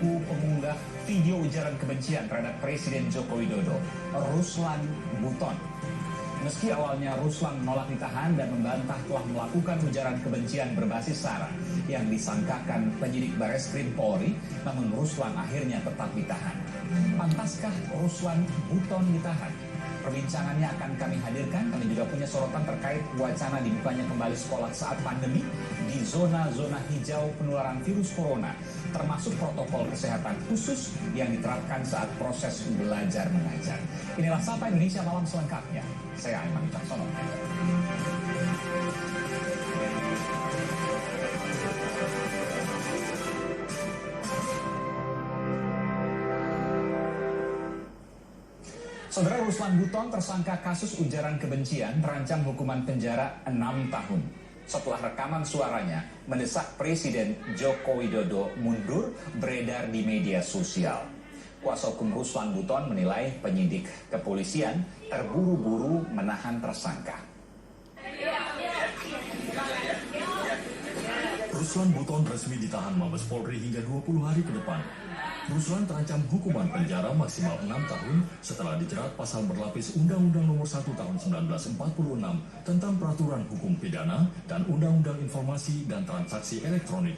pelaku pengunggah video ujaran kebencian terhadap Presiden Joko Widodo, Ruslan Buton. Meski awalnya Ruslan menolak ditahan dan membantah telah melakukan ujaran kebencian berbasis SARA yang disangkakan penyidik Bareskrim Polri, namun Ruslan akhirnya tetap ditahan. Pantaskah Ruslan Buton ditahan? Perbincangannya akan kami hadirkan. Kami juga punya sorotan terkait wacana dibukanya kembali sekolah saat pandemi di zona-zona hijau penularan virus corona, termasuk protokol kesehatan khusus yang diterapkan saat proses belajar mengajar. Inilah Sapa Indonesia Malam selengkapnya. Saya Aiman Wicaksono. Saudara, Ruslan Buton tersangka kasus ujaran kebencian terancam hukuman penjara 6 tahun. Setelah rekaman suaranya mendesak Presiden Joko Widodo mundur beredar di media sosial. Kuasa hukum Ruslan Buton menilai penyidik kepolisian terburu-buru menahan tersangka. Ruslan Buton resmi ditahan Mabes Polri hingga 20 hari ke depan. Ruslan terancam hukuman penjara maksimal 6 tahun setelah dijerat pasal berlapis Undang-Undang Nomor 1 Tahun 1946 tentang Peraturan Hukum Pidana dan Undang-Undang Informasi dan Transaksi Elektronik.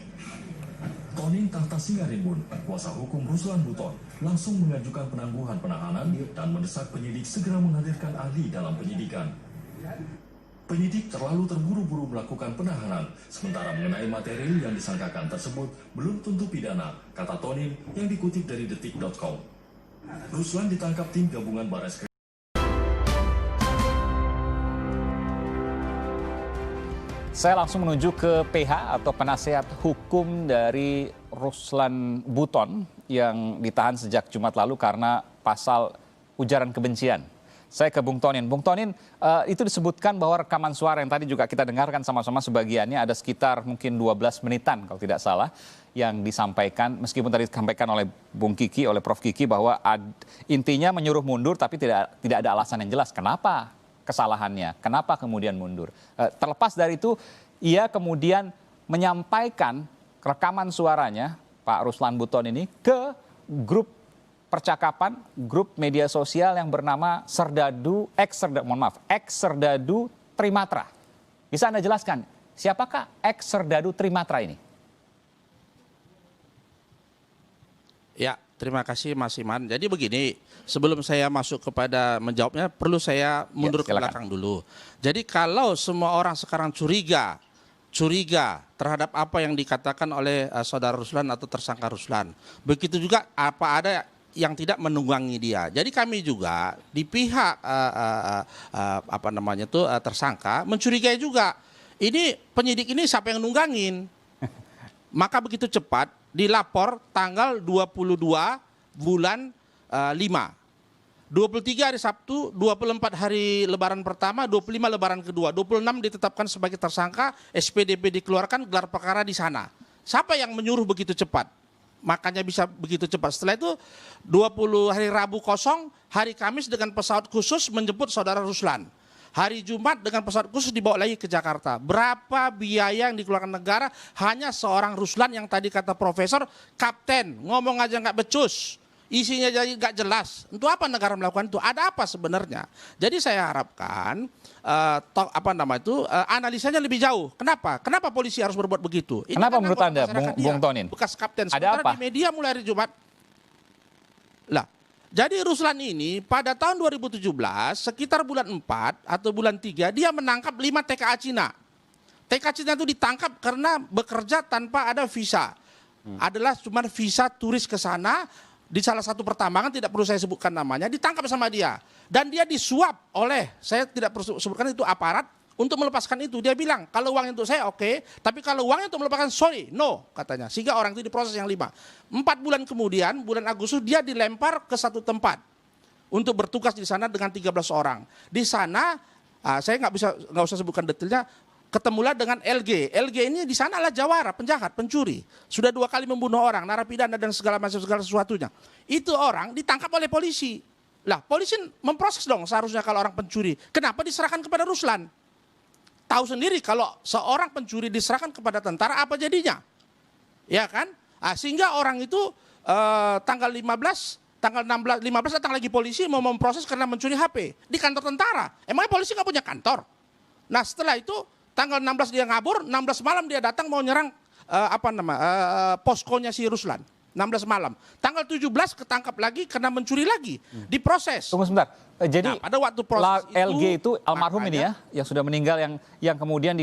Tonin Tahta Singarimbun, kuasa hukum Ruslan Buton, langsung mengajukan penangguhan penahanan dan mendesak penyidik segera menghadirkan ahli dalam penyidikan. Penyidik terlalu terburu-buru melakukan penahanan, sementara mengenai material yang disangkakan tersebut belum tentu pidana, kata Tonin yang dikutip dari detik.com. Ruslan ditangkap tim gabungan Bareskrim. Saya langsung menuju ke PH atau penasehat hukum dari Ruslan Buton yang ditahan sejak Jumat lalu karena pasal ujaran kebencian. Saya ke Bung Tonin. Bung Tonin, itu disebutkan bahwa rekaman suara yang tadi juga kita dengarkan sama-sama sebagiannya ada sekitar mungkin 12 menitan kalau tidak salah yang disampaikan. Meskipun tadi disampaikan oleh Bung Kiki, oleh Prof Kiki bahwa intinya menyuruh mundur tapi tidak ada alasan yang jelas. Kenapa kesalahannya? Kenapa kemudian mundur? Terlepas dari itu, ia kemudian menyampaikan rekaman suaranya Pak Ruslan Buton ini ke grup percakapan, grup media sosial yang bernama Serdadu Trimatra. Bisa Anda jelaskan, siapakah Serdadu Trimatra ini? Ya, terima kasih Mas Iman. Jadi begini, sebelum saya masuk kepada menjawabnya, perlu saya mundur ke belakang dulu. Jadi kalau semua orang sekarang curiga terhadap apa yang dikatakan oleh saudara Ruslan atau tersangka Ruslan, begitu juga apa ada yang tidak menunggangi dia. Jadi kami juga di pihak tersangka mencurigai juga. Ini penyidik ini siapa yang nunggangin? Maka begitu cepat dilapor tanggal 22 bulan 5. 23 hari Sabtu, 24 hari lebaran pertama, 25 lebaran kedua, 26 ditetapkan sebagai tersangka, SPDP dikeluarkan, gelar perkara di sana. Siapa yang menyuruh begitu cepat? Makanya bisa begitu cepat. Setelah itu 20 hari Rabu kosong, hari Kamis dengan pesawat khusus menjemput saudara Ruslan. Hari Jumat dengan pesawat khusus dibawa lagi ke Jakarta. Berapa biaya yang dikeluarkan negara hanya seorang Ruslan yang tadi kata profesor, kapten, ngomong aja nggak becus. Isinya jadi nggak jelas. Untuk apa negara melakukan itu? Ada apa sebenarnya? Jadi saya harapkan analisanya lebih jauh. Kenapa? Kenapa polisi harus berbuat begitu? Ini kenapa menurut Anda, Bung Tonin? Bekas kapten. Ada apa? Di media mulai hari Jumat. Lah, jadi Ruslan ini pada tahun 2017 sekitar bulan 4 atau bulan 3 dia menangkap 5 TKA Cina. TKA Cina itu ditangkap karena bekerja tanpa ada visa. Adalah cuma visa turis ke sana. Di salah satu pertambangan, tidak perlu saya sebutkan namanya, ditangkap sama dia. Dan dia disuap oleh, saya tidak perlu sebutkan itu aparat, untuk melepaskan itu. Dia bilang, kalau uang untuk saya oke, tapi kalau uangnya untuk melepaskan, sorry, no, katanya. Sehingga orang itu diproses yang 5. 4 bulan kemudian, bulan Agustus, dia dilempar ke satu tempat. Untuk bertugas di sana dengan 13 orang. Di sana, saya nggak usah sebutkan detailnya, ketemulah dengan LG. LG ini di sana adalah jawara, penjahat, pencuri. Sudah 2 kali membunuh orang, narapidana dan segala sesuatunya. Itu orang ditangkap oleh polisi. Lah, polisi memproses dong seharusnya kalau orang pencuri. Kenapa diserahkan kepada Ruslan? Tahu sendiri kalau seorang pencuri diserahkan kepada tentara apa jadinya? Ya kan? Sehingga orang itu tanggal 15, tanggal 16, 15 datang lagi polisi mau memproses karena mencuri HP di kantor tentara. Emangnya polisi nggak punya kantor? Nah setelah itu tanggal 16 dia ngabur, 16 malam dia datang mau nyerang poskonya si Ruslan. 16 malam. Tanggal 17 ketangkap lagi karena mencuri lagi, diproses. Tunggu sebentar. Jadi Nah, pada waktu proses LG itu almarhum ini makanya- ya, yang sudah meninggal, yang kemudian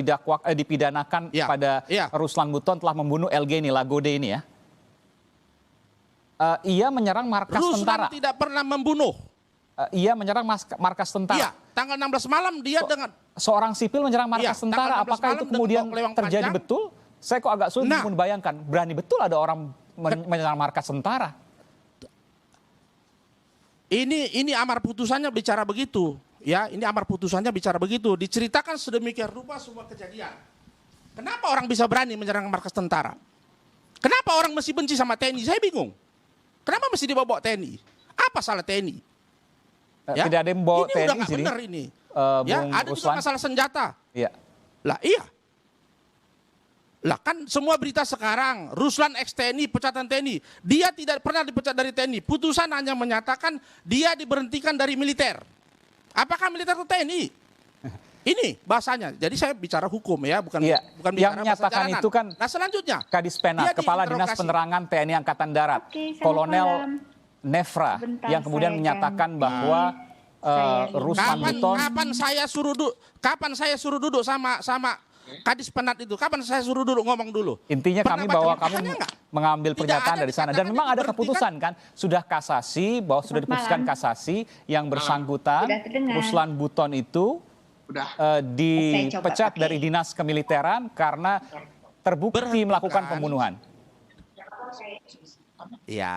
dipidanakan Ya, pada ya. Ruslan Buton telah membunuh LG ini, Lagode ini ya. Ia menyerang markas tentara. Ruslan tidak pernah membunuh. Ia menyerang markas tentara. Iya, tanggal 16 malam dia dengan Seorang sipil menyerang markas Iya, tentara. tanggal 16 Apakah itu malam kemudian dengan kelewang terjadi panjang. betul? Saya kok agak sulit Nah. membayangkan. Berani betul ada orang menyerang markas tentara. ini amar putusannya bicara begitu. Ya, ini amar putusannya bicara begitu. Diceritakan sedemikian rupa semua kejadian. Kenapa orang bisa berani menyerang markas tentara? Kenapa orang mesti benci sama TNI? Saya bingung. Kenapa mesti dibawa TNI? Apa salah TNI? Ya? Tidak ada yang bawa ini TNI udah nggak sini. benar ini. Ya, Bung ada juga Ruslan. masalah senjata. Iya. Lah iya. Lah kan semua berita sekarang, Ruslan ex TNI, pecatan TNI. Dia tidak pernah dipecat dari TNI. Putusan hanya menyatakan dia diberhentikan dari militer. Apakah militer itu TNI? Ini bahasanya. Jadi saya bicara hukum ya, bukan Iya. bukan Yang bicara menyatakan bahasa jalanan. itu kan Nah selanjutnya, Kadis Penat, dia Kepala Dinas diinterogasi. Penerangan TNI Angkatan Darat, Oke, selamat Kolonel malam. Nefra, Bentar, yang kemudian saya menyatakan ganti. bahwa Ruslan Buton Kapan saya suruh duduk sama Kadis Penat itu? Kapan saya suruh duduk ngomong dulu? intinya Pernah kami baca bahwa putusannya kamu nggak? mengambil Tidak pernyataan ada dari sana dan dikatakan memang ada diberhentikan. keputusan kan, sudah kasasi, bahwa sudah Selamat diputuskan malam. kasasi yang bersangkutan Sudah terdengar. Ruslan Buton itu dipecat Oke. dari dinas kemiliteran karena terbukti Berhentikan. melakukan pembunuhan. Ya,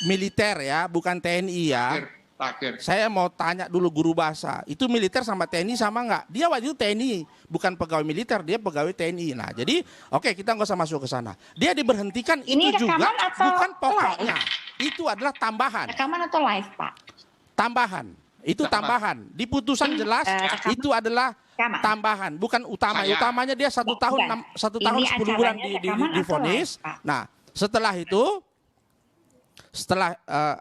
militer ya, bukan TNI ya. Saya mau tanya dulu guru bahasa, itu militer sama TNI sama nggak? Dia waktu itu TNI, bukan pegawai militer, dia pegawai TNI. Nah, jadi oke kita nggak usah masuk ke sana. Dia diberhentikan Ini itu juga rekaman atau bukan pokoknya. live? Itu adalah tambahan. Rekaman atau live, Pak? Tambahan. Itu tambahan. Di putusan jelas rekaman. itu adalah Rekaman. tambahan, bukan utama. Utamanya dia satu Ya, tahun bukan. 10 bulan Ini acaranya rekaman atau divonis. live, Pak? Nah, setelah itu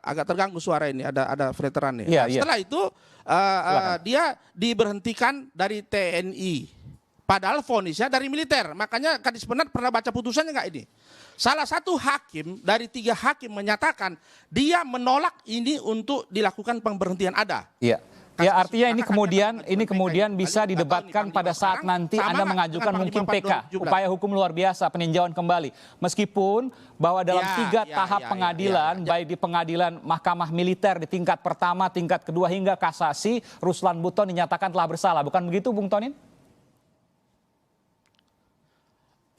agak terganggu suara ini, ada veteran nih. Iya, Nah, iya. setelah itu dia diberhentikan dari TNI. Padahal vonisnya dari militer. Makanya Kadis Penat pernah baca putusannya nggak ini? Salah satu hakim dari 3 hakim menyatakan dia menolak ini untuk dilakukan pemberhentian ada. Iya. Ya artinya ini Maka kemudian katakan ini PK kemudian ini. bisa Paling didebatkan Panglima pada saat sekarang nanti sama Anda nggak mengajukan dengan mungkin Panglima PK, 2017? upaya hukum luar biasa peninjauan kembali. Meskipun bahwa dalam Ya, 3 ya, tahap ya, pengadilan, ya, ya. baik di pengadilan mahkamah militer di tingkat pertama, tingkat kedua hingga kasasi, Ruslan Buton dinyatakan telah bersalah. Bukan begitu Bung Tonin?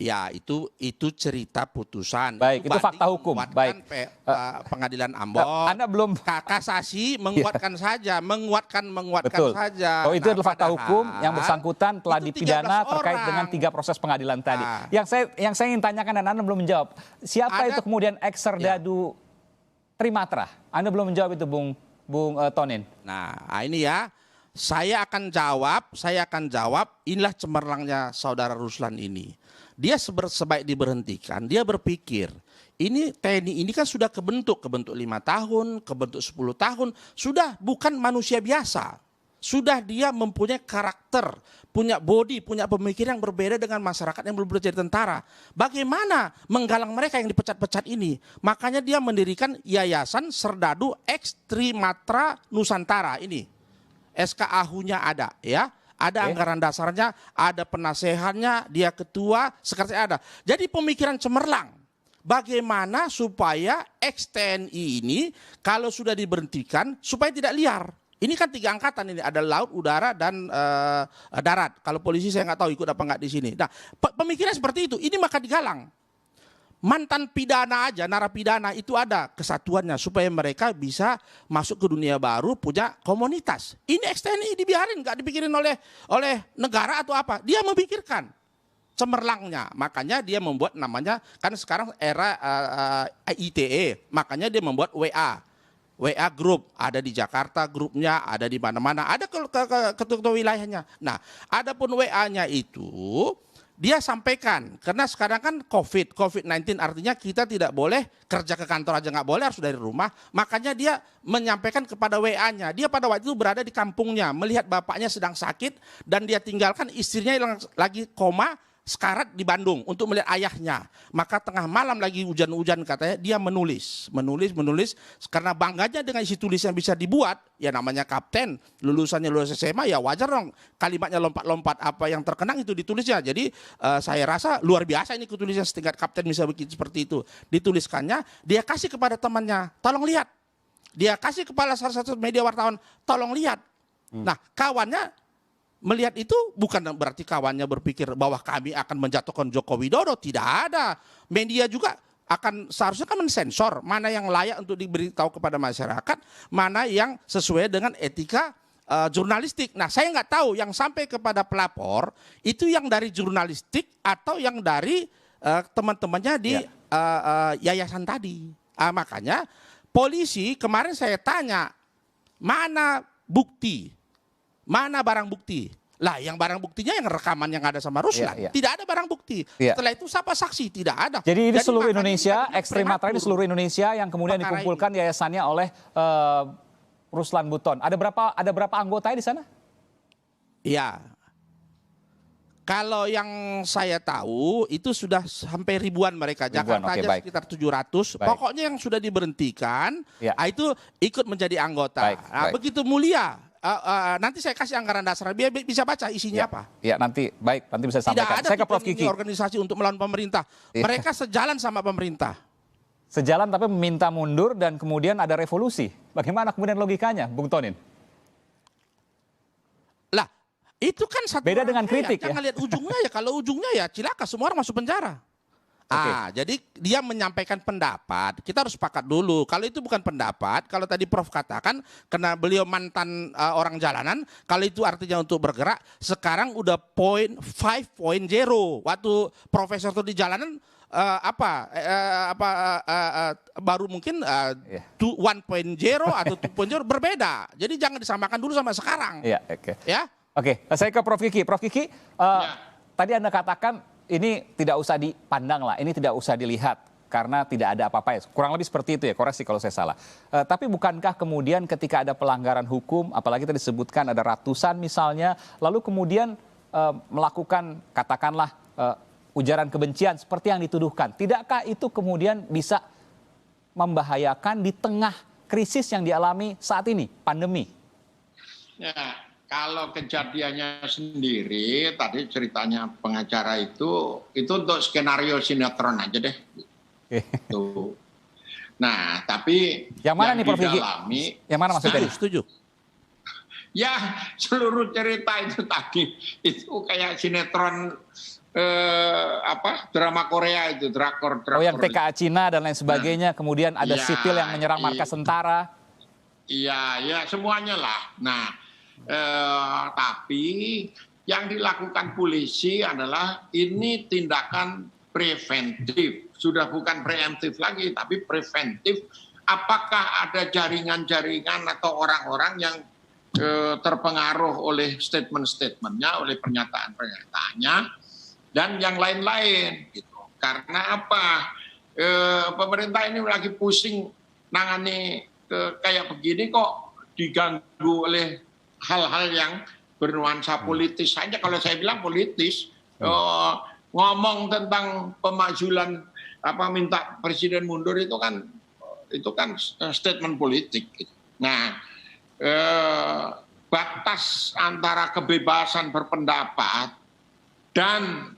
Ya itu cerita putusan. Baik, itu fakta banding hukum. menguatkan Baik. pengadilan Ambon. Anda belum Kasasi menguatkan saja, menguatkan betul. saja. Oh, itu Nah, adalah fakta padahal hukum yang bersangkutan telah itu dipidana 13 terkait orang. dengan 3 proses pengadilan tadi. Nah. Yang saya ingin tanyakan dan Anda belum menjawab. Siapa Ada- itu kemudian ex-serdadu Trimatra? Anda belum menjawab itu Bung Tonin. Nah, ini ya. Saya akan jawab, inilah cemerlangnya saudara Ruslan ini. Dia sebaik diberhentikan, dia berpikir, ini TNI ini kan sudah kebentuk 5 tahun, kebentuk 10 tahun, sudah bukan manusia biasa. Sudah dia mempunyai karakter, punya body, punya pemikiran yang berbeda dengan masyarakat yang belum jadi tentara. Bagaimana menggalang mereka yang dipecat-pecat ini? Makanya dia mendirikan Yayasan Serdadu Ex Trimatra Nusantara ini. SKAHU-nya ada ya. Ada anggaran dasarnya, ada penasehannya, dia ketua, sekretaris ada. Jadi pemikiran cemerlang. Bagaimana supaya ex-TNI ini kalau sudah diberhentikan supaya tidak liar. Ini kan 3 angkatan ini, ada laut, udara, dan darat. Kalau polisi saya nggak tahu ikut apa nggak di sini. Nah, pemikiran seperti itu, ini maka digalang. Mantan pidana aja, narapidana itu ada kesatuannya supaya mereka bisa masuk ke dunia baru, punya komunitas. Ini ex-TNI dibiarin, nggak dipikirin oleh negara atau apa. Dia memikirkan cemerlangnya, makanya dia membuat namanya, kan sekarang era ITE, makanya dia membuat WA Group, ada di Jakarta grupnya, ada di mana-mana, ada ketua wilayahnya. Nah, adapun WA-nya itu dia sampaikan, karena sekarang kan COVID-19 artinya kita tidak boleh kerja ke kantor aja nggak boleh, harus dari rumah. Makanya dia menyampaikan kepada WA-nya. Dia pada waktu itu berada di kampungnya, melihat bapaknya sedang sakit dan dia tinggalkan istrinya yang lagi koma, sekarat di Bandung untuk melihat ayahnya. Maka tengah malam lagi hujan-hujan katanya dia menulis karena bangganya dengan isi tulis yang bisa dibuat. Ya namanya kapten, lulusannya lulus SMA, ya wajar dong kalimatnya lompat-lompat, apa yang terkenang itu ditulisnya. Jadi saya rasa luar biasa ini ketulisan setingkat kapten bisa begitu seperti itu. Dituliskannya, dia kasih kepada temannya, tolong lihat. Dia kasih kepala salah satu media wartawan, tolong lihat. Nah, kawannya melihat itu bukan berarti kawannya berpikir bahwa kami akan menjatuhkan Joko Widodo. Tidak ada. Media juga akan seharusnya kan mensensor mana yang layak untuk diberitahu kepada masyarakat, mana yang sesuai dengan etika jurnalistik. Nah, saya nggak tahu yang sampai kepada pelapor itu yang dari jurnalistik atau yang dari teman-temannya di yayasan tadi. Makanya polisi kemarin saya tanya, mana bukti? Mana barang bukti? Lah yang barang buktinya yang rekaman yang ada sama Ruslan. Tidak ada barang bukti. Setelah itu siapa saksi? Tidak ada. Jadi ini seluruh Indonesia, ekstrim matra ini seluruh Indonesia yang kemudian dikumpulkan yayasannya oleh Ruslan Buton. Ada berapa anggota di sana? Iya. Kalau yang saya tahu itu sudah sampai ribuan mereka. Jakarta aja sekitar 700. Pokoknya yang sudah diberhentikan itu ikut menjadi anggota. Begitu mulia. Nanti saya kasih anggaran dasar, biar bisa baca isinya apa. Ya nanti bisa sampaikan. Tidak ada saya ke Prof. Kiki. Organisasi untuk melawan pemerintah. Mereka sejalan sama pemerintah. Sejalan tapi meminta mundur dan kemudian ada revolusi. Bagaimana kemudian logikanya, Bung Tonin? Lah, itu kan satu. Beda dengan kritik ya. Jangan lihat ujungnya ya. Kalau ujungnya ya cilaka, semua orang masuk penjara. Jadi dia menyampaikan pendapat, kita harus sepakat dulu. Kalau itu bukan pendapat, kalau tadi Prof katakan, karena beliau mantan orang jalanan, kalau itu artinya untuk bergerak, sekarang udah 5.0. Waktu profesor itu di jalanan, baru mungkin 1.0 atau 2.0 berbeda. Jadi jangan disamakan dulu sama sekarang. Oke, saya ke Prof. Kiki. Prof. Kiki, tadi Anda katakan, ini tidak usah dipandang lah, ini tidak usah dilihat karena tidak ada apa-apa ya. Kurang lebih seperti itu ya, koreksi kalau saya salah. Tapi bukankah kemudian ketika ada pelanggaran hukum, apalagi tadi disebutkan ada ratusan misalnya, lalu kemudian melakukan katakanlah ujaran kebencian seperti yang dituduhkan. Tidakkah itu kemudian bisa membahayakan di tengah krisis yang dialami saat ini, pandemi? Ya. Kalau kejadiannya sendiri, tadi ceritanya pengacara itu untuk skenario sinetron aja deh. Tuh. Nah, tapi yang mana nih Prof. Kiki? Yang mana maksudnya? Setuju. Ya, seluruh cerita itu tadi itu kayak sinetron drama Korea itu, drakor. Yang TKA Cina dan lain sebagainya, kemudian ada sipil yang menyerang markas tentara. Iya, semuanya lah. Nah, tapi yang dilakukan polisi adalah ini tindakan preventif, sudah bukan preemptif lagi tapi preventif. Apakah ada jaringan-jaringan atau orang-orang yang terpengaruh oleh statement-statementnya, oleh pernyataan-pernyataannya dan yang lain-lain gitu. Karena apa? Pemerintah ini lagi pusing nangani kayak begini kok diganggu oleh hal-hal yang bernuansa politis saja. Kalau saya bilang politis, ngomong tentang pemakzulan minta presiden mundur itu kan statement politik. Nah, batas antara kebebasan berpendapat dan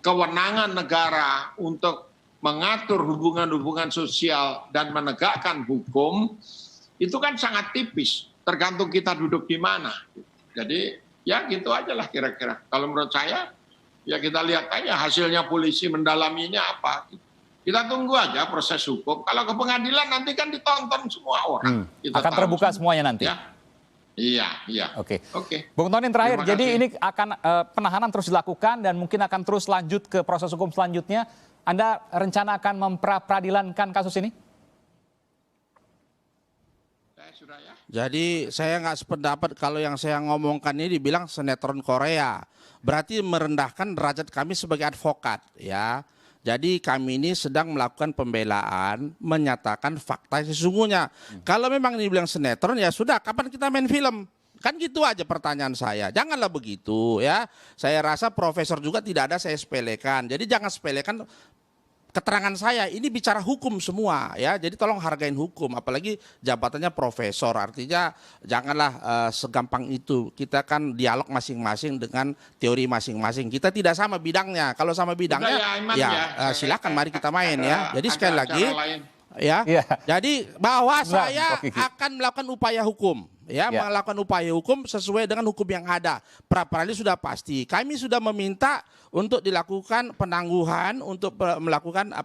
kewenangan negara untuk mengatur hubungan-hubungan sosial dan menegakkan hukum itu kan sangat tipis. Tergantung kita duduk di mana. Jadi ya gitu aja lah kira-kira. Kalau menurut saya ya kita lihat aja hasilnya polisi mendalaminya apa. Kita tunggu aja proses hukum. Kalau ke pengadilan nanti kan ditonton semua orang. Akan terbuka semuanya nanti. Ya. Iya. Oke. Bung Tonin terakhir, jadi ini akan penahanan terus dilakukan dan mungkin akan terus lanjut ke proses hukum selanjutnya. Anda rencana akan memperadilankan kasus ini? sudah ya. Jadi saya nggak sependapat kalau yang saya ngomongkan ini dibilang sinetron Korea. Berarti merendahkan derajat kami sebagai advokat ya. Jadi kami ini sedang melakukan pembelaan, menyatakan fakta yang sesungguhnya. Kalau memang ini bilang sinetron ya sudah, kapan kita main film? Kan gitu aja pertanyaan saya. Janganlah begitu ya. Saya rasa profesor juga tidak ada saya sepelekan. Jadi jangan sepelekan keterangan saya, ini bicara hukum semua ya, jadi tolong hargain hukum, apalagi jabatannya profesor, artinya janganlah segampang itu. Kita kan dialog masing-masing dengan teori masing-masing, kita tidak sama bidangnya, kalau sama bidangnya silakan mari kita main ya. Jadi sekali lagi ya, jadi bahwa saya akan melakukan upaya hukum. Melakukan upaya hukum sesuai dengan hukum yang ada. Pra-peradilan sudah pasti. Kami sudah meminta untuk dilakukan penangguhan untuk melakukan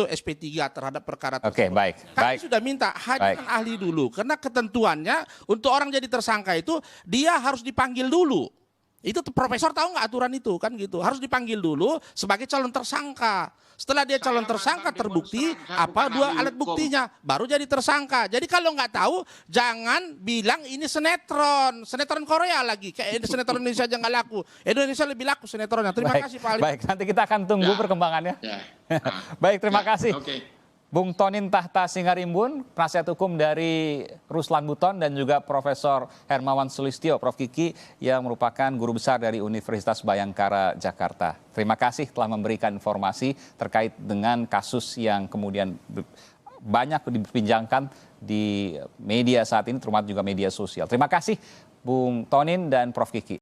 SP3 terhadap perkara tersebut. Oke, baik. Kami sudah minta hadirkan ahli dulu karena ketentuannya untuk orang jadi tersangka itu dia harus dipanggil dulu. Itu profesor tahu nggak aturan itu kan gitu. Harus dipanggil dulu sebagai calon tersangka. Setelah dia calon tersangka terbukti dua alat buktinya baru jadi tersangka. Jadi kalau nggak tahu jangan bilang ini sinetron Korea lagi. Kayak sinetron Indonesia aja nggak laku. Indonesia lebih laku sinetronnya. Terima kasih Pak Ali. Baik, nanti kita akan tunggu perkembangannya. Baik, terima kasih. Bung Tonin Tahta Singarimbun, penasihat hukum dari Ruslan Buton dan juga Profesor Hermawan Sulistyo, Prof. Kiki, yang merupakan guru besar dari Universitas Bhayangkara Jakarta. Terima kasih telah memberikan informasi terkait dengan kasus yang kemudian banyak diperbincangkan di media saat ini, terutama juga media sosial. Terima kasih Bung Tonin dan Prof. Kiki.